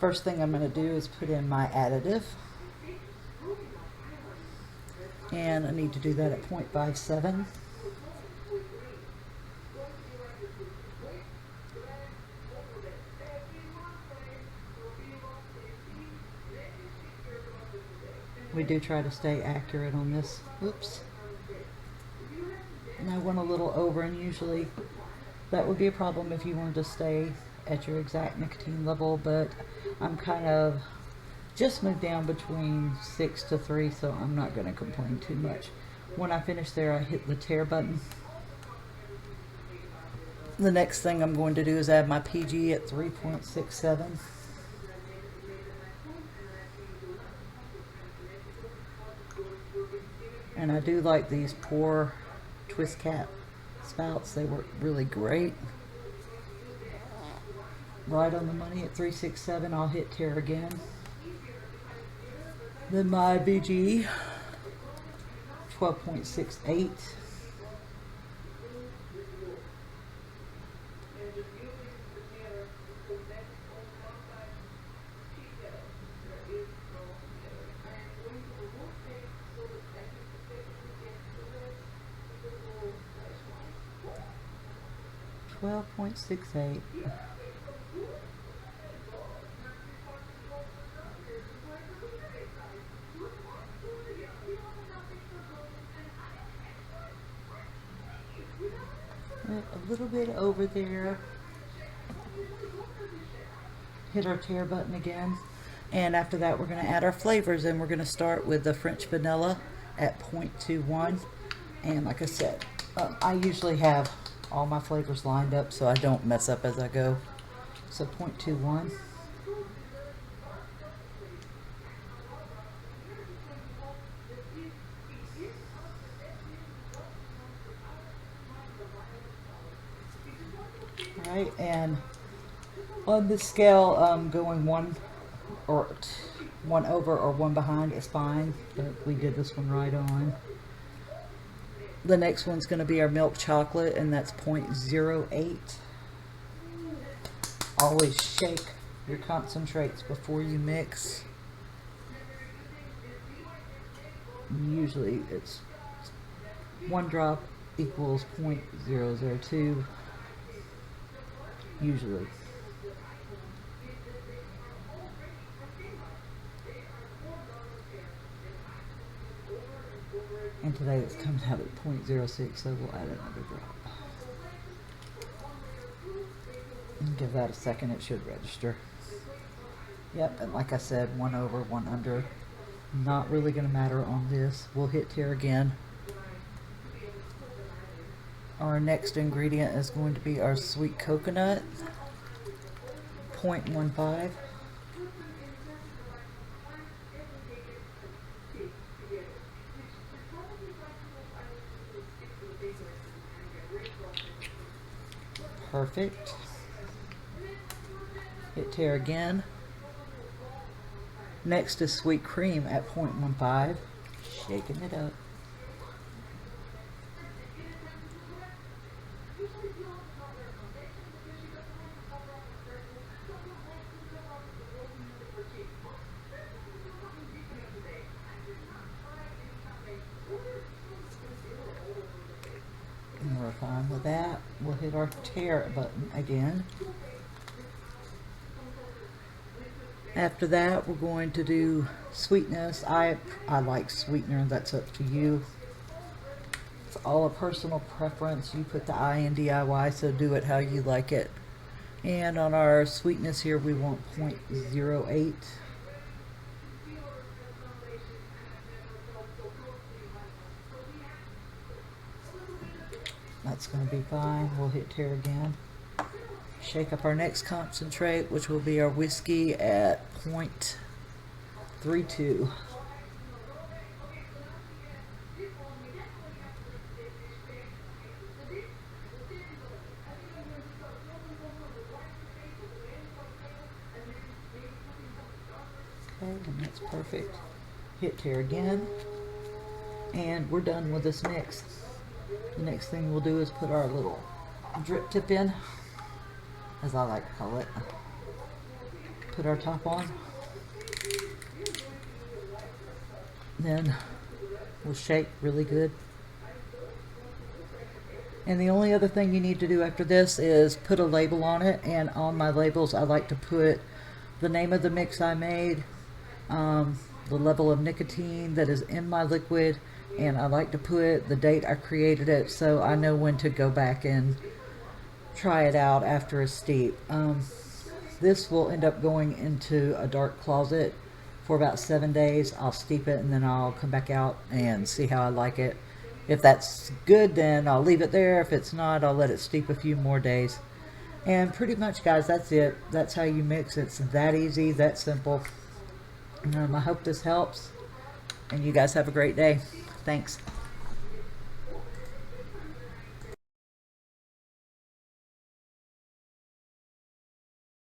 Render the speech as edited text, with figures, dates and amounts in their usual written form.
First thing I'm going to do is put in my additive. And I need to do that at 0.57. We do try to stay accurate on this. Oops. And I went a little over, and usually that would be a problem if you wanted to stay at your exact nicotine level, but I'm kind of just moved down between 6 to 3, so I'm not going to complain too much. When I finish there, I hit the tare button. The next thing I'm going to do is add my PG at 3.67. And I do like these pour twist cap spouts. They work really great. Right on the money at 3.67. I'll hit tare again. Then my BG 12.68. $12.68. A little bit over there. Hit our tare button again, and after that we're going to add our flavors, and we're going to start with the French vanilla at 0.21. And like I said, I usually have all my flavors lined up so I don't mess up as I go. So 0.21. Alright, and on the scale, going one over or one behind is fine, but we did this one right on. The next one's going to be our milk chocolate, and that's 0.08. Always shake your concentrates before you mix. Usually it's 1 drop equals 0.002. Usually. And today it's comes out at 0.06, so we'll add another drop. And give that a second, it should register. Yep, and like I said, 1 over, 1 under. Not really going to matter on this. We'll hit tare again. Our next ingredient is going to be our sweet coconut, 0.15. Perfect. Hit tare again. Next is sweet cream at 0.15. Shaking it up. And we're fine with that. We'll hit our tare button again. After that, we're going to do sweetness. I like sweetener. That's up to you. It's all a personal preference. You put the I in DIY, so do it how you like it. And on our sweetness here, we want 0.08. That's going to be fine. We'll hit tare again. Shake up our next concentrate, which will be our whiskey at 0.32. Okay, and that's perfect. Hit tare again. And we're done with this mix. The next thing we'll do is put our little drip tip in, as I like to call it. Put our top on. Then we'll shake really good. And the only other thing you need to do after this is put a label on it. And on my labels, I like to put the name of the mix I made, the level of nicotine that is in my liquid, and I like to put the date I created it so I know when to go back and try it out after a steep. This will end up going into a dark closet for about 7 days. I'll steep it and then I'll come back out and see how I like it. If that's good, then I'll leave it there. If it's not, I'll let it steep a few more days. And pretty much, guys, that's it. That's how you mix. It's that easy, that simple. I hope this helps, and you guys have a great day. Thanks.